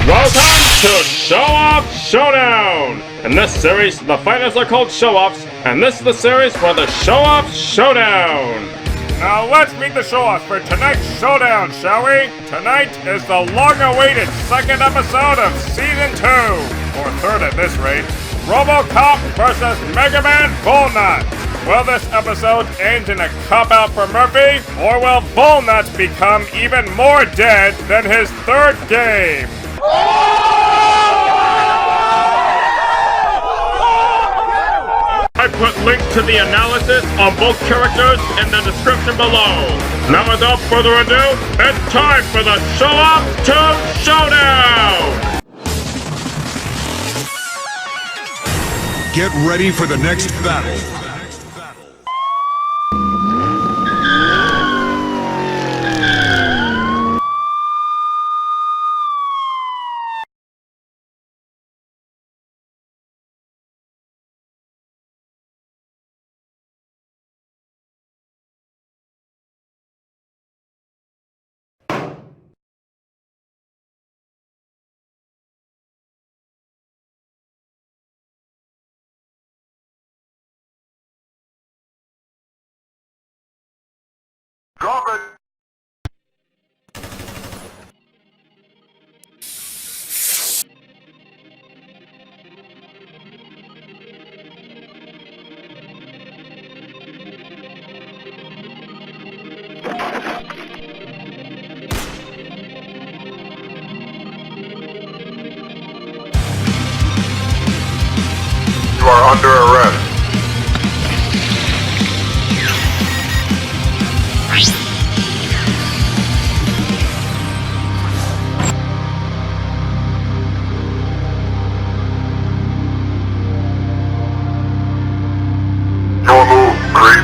Welcome to Show-Off Showdown! In this series, the fighters are called Show-Offs, and this is the series for the Show-Off Showdown! Now let's meet the Show-Offs for tonight's Showdown, shall we? Tonight is the long-awaited second episode of Season 2, or third at this rate, Robocop vs MegaMan Volnutt. Will this episode end in a cop-out for Murphy, or will Volnutt become even more dead than his third game? I put links to the analysis on both characters in the description below. Now without further ado, it's time for the Show-Off to Showdown! Get ready for the next battle. Drop it! You are under arrest. Your move, creep.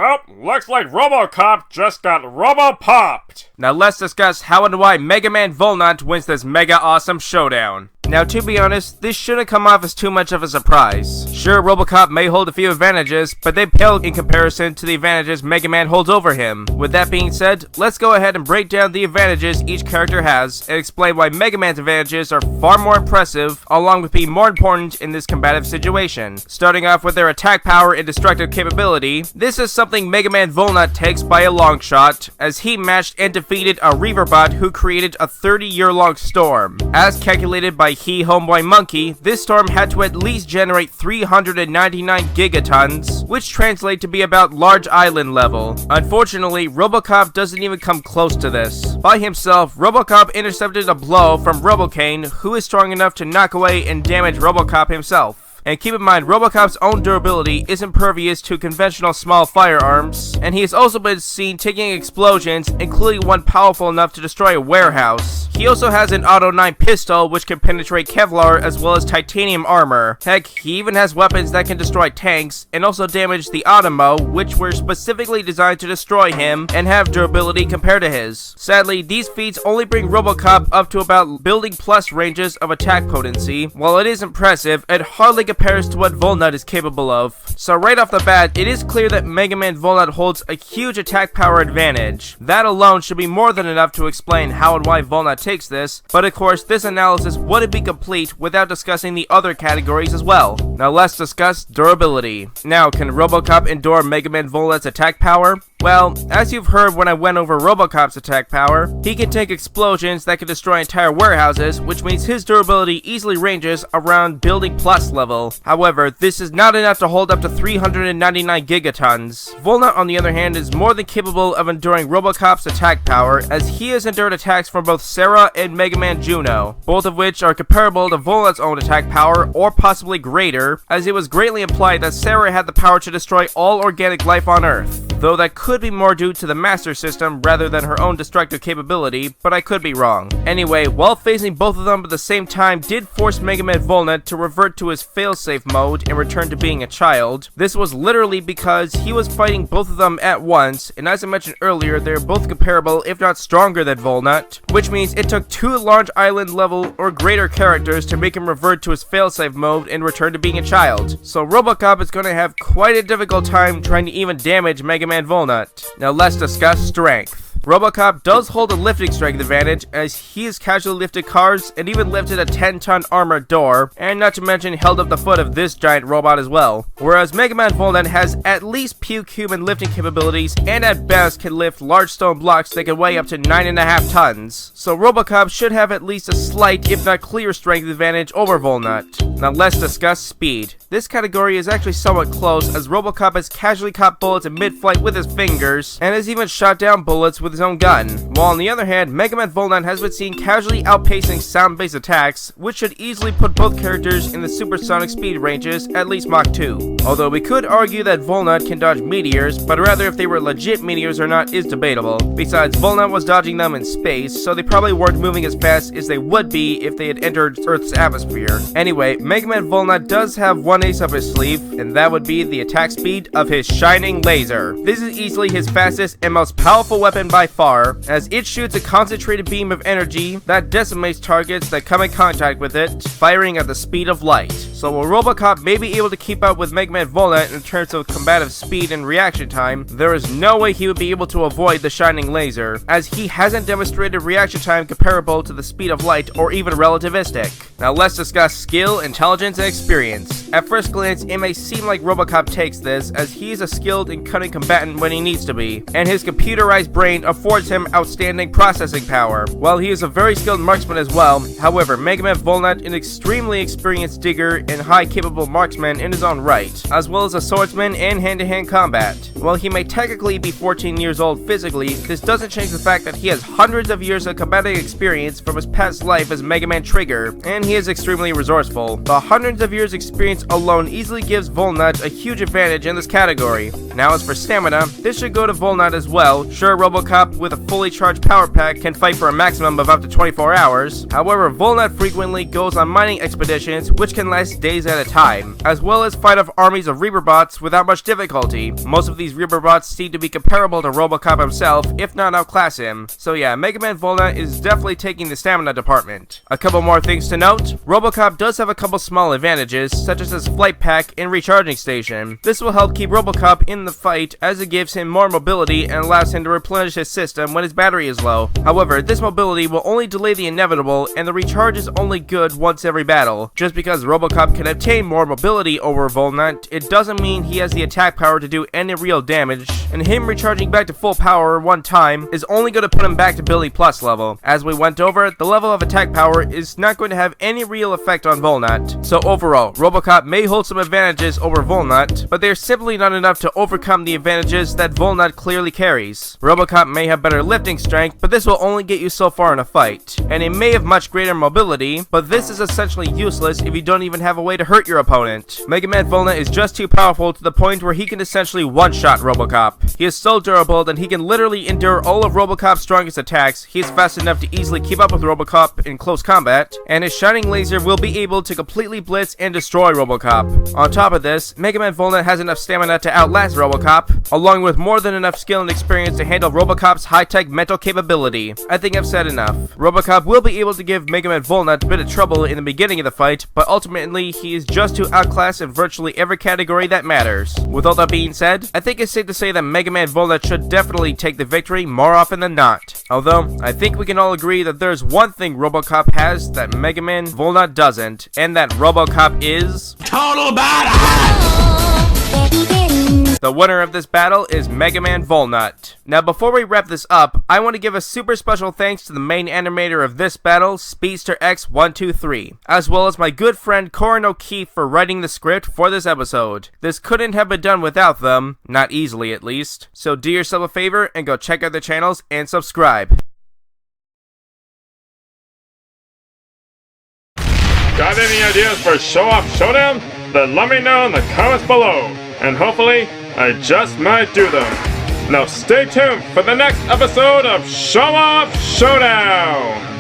Well, looks like Robocop just got robo-popped. Now let's discuss how and why MegaMan Volnutt wins this mega awesome showdown. Now, to be honest, this shouldn't come off as too much of a surprise. Sure, Robocop may hold a few advantages, but they pale in comparison to the advantages MegaMan holds over him. With that being said, let's go ahead and break down the advantages each character has, and explain why MegaMan's advantages are far more impressive, along with being more important in this combative situation. Starting off with their attack power and destructive capability, this is something MegaMan Volnutt takes by a long shot, as he matched and defeated a Reaverbot who created a 30-year-long storm. As calculated by Homeboy Monkey, this storm had to at least generate 399 gigatons, which translate to be about large island level. Unfortunately, Robocop doesn't even come close to this. By himself, Robocop intercepted a blow from Robocane, who is strong enough to knock away and damage Robocop himself. And keep in mind, Robocop's own durability is impervious to conventional small firearms, and he has also been seen taking explosions, including one powerful enough to destroy a warehouse. He also has an Auto 9 pistol, which can penetrate Kevlar as well as titanium armor. Heck, he even has weapons that can destroy tanks, and also damage the Automo, which were specifically designed to destroy him, and have durability compared to his. Sadly, these feats only bring Robocop up to about Building Plus ranges of attack potency. While it is impressive, it hardly compares to what Volnutt is capable of. So right off the bat, it is clear that MegaMan Volnutt holds a huge attack power advantage. That alone should be more than enough to explain how and why Volnutt takes this, but of course this analysis wouldn't be complete without discussing the other categories as well. Now let's discuss durability. Now, can Robocop endure MegaMan Volnutt's attack power? Well, as you've heard when I went over Robocop's attack power, he can take explosions that can destroy entire warehouses, which means his durability easily ranges around Building Plus level. However, this is not enough to hold up to 399 gigatons. Volnutt, on the other hand, is more than capable of enduring Robocop's attack power, as he has endured attacks from both Sarah and MegaMan Juno, both of which are comparable to Volnutt's own attack power, or possibly greater, as it was greatly implied that Sarah had the power to destroy all organic life on Earth, though that could be more due to the Master System rather than her own destructive capability, but I could be wrong. Anyway, while facing both of them at the same time did force MegaMan Volnutt to revert to his failsafe mode and return to being a child. This was literally because he was fighting both of them at once, and as I mentioned earlier, they are both comparable if not stronger than Volnutt, which means it took two large island level or greater characters to make him revert to his failsafe mode and return to being a child. So Robocop is going to have quite a difficult time trying to even damage MegaMan Volnutt. Now let's discuss strength. Robocop does hold a lifting strength advantage, as he has casually lifted cars and even lifted a 10-ton armored door, and not to mention held up the foot of this giant robot as well. Whereas MegaMan Volnutt has at least puke human lifting capabilities, and at best can lift large stone blocks that can weigh up to 9.5 tons. So Robocop should have at least a slight, if not clear, strength advantage over Volnutt. Now let's discuss speed. This category is actually somewhat close, as Robocop has casually caught bullets in mid-flight with his fingers, and has even shot down bullets with his own gun. While on the other hand, MegaMan Volnutt has been seen casually outpacing sound-based attacks, which should easily put both characters in the supersonic speed ranges, at least Mach 2. Although we could argue that Volnutt can dodge meteors, but rather if they were legit meteors or not is debatable. Besides, Volnutt was dodging them in space, so they probably weren't moving as fast as they would be if they had entered Earth's atmosphere. Anyway, MegaMan Volnutt does have one ace up his sleeve, and that would be the attack speed of his shining laser. This is easily his fastest and most powerful weapon by far, as it shoots a concentrated beam of energy that decimates targets that come in contact with it, firing at the speed of light. So while Robocop may be able to keep up with MegaMan Volnutt in terms of combative speed and reaction time, there is no way he would be able to avoid the shining laser, as he hasn't demonstrated reaction time comparable to the speed of light or even relativistic. Now let's discuss skill, intelligence, and experience. At first glance, it may seem like Robocop takes this, as he is a skilled and cunning combatant when he needs to be, and his computerized brain affords him outstanding processing power. While he is a very skilled marksman as well, however, MegaMan Volnutt an extremely experienced digger and high capable marksman in his own right, as well as a swordsman and hand-to-hand combat. While he may technically be 14 years old physically, this doesn't change the fact that he has hundreds of years of combating experience from his past life as Mega Man Trigger, and he is extremely resourceful. The hundreds of years experience movement alone easily gives Volnutt a huge advantage in this category. Now as for stamina, this should go to Volnutt as well. Sure, Robocop with a fully charged power pack can fight for a maximum of up to 24 hours. However, Volnutt frequently goes on mining expeditions which can last days at a time, as well as fight off armies of Reaper bots without much difficulty. Most of these Reaper bots seem to be comparable to Robocop himself, if not outclass him. So yeah, MegaMan Volnutt is definitely taking the stamina department. A couple more things to note. Robocop does have a couple small advantages, such as his flight pack and recharging station. This will help keep Robocop in the fight as it gives him more mobility and allows him to replenish his system when his battery is low. However, this mobility will only delay the inevitable, and the recharge is only good once every battle. Just because Robocop can obtain more mobility over Volnutt, it doesn't mean he has the attack power to do any real damage, and him recharging back to full power one time is only going to put him back to Billy Plus level. As we went over, the level of attack power is not going to have any real effect on Volnutt. So overall, Robocop may hold some advantages over Volnutt, but they're simply not enough to overcome the advantages that Volnutt clearly carries. Robocop may have better lifting strength, but this will only get you so far in a fight. And it may have much greater mobility, but this is essentially useless if you don't even have a way to hurt your opponent. MegaMan Volnutt is just too powerful to the point where he can essentially one-shot Robocop. He is so durable that he can literally endure all of Robocop's strongest attacks. He is fast enough to easily keep up with Robocop in close combat, and his shining laser will be able to completely blitz and destroy Robocop. On top of this, MegaMan Volnutt has enough stamina to outlast Robocop, along with more than enough skill and experience to handle Robocop's high-tech mental capability. I think I've said enough. Robocop will be able to give MegaMan Volnutt a bit of trouble in the beginning of the fight, but ultimately he is just too outclassed in virtually every category that matters. With all that being said, I think it's safe to say that MegaMan Volnutt should definitely take the victory more often than not. Although, I think we can all agree that there's one thing Robocop has that MegaMan Volnutt doesn't, and that Robocop is... total badass! The winner of this battle is MegaMan Volnutt. Now before we wrap this up, I want to give a super special thanks to the main animator of this battle, Speedster X123, as well as my good friend Korin O'Keefe for writing the script for this episode. This couldn't have been done without them, not easily at least, so do yourself a favor and go check out their channels and subscribe. Got any ideas for Show-Off Showdown? Then let me know in the comments below, and hopefully, I just might do them. Now stay tuned for the next episode of Show-Off Showdown!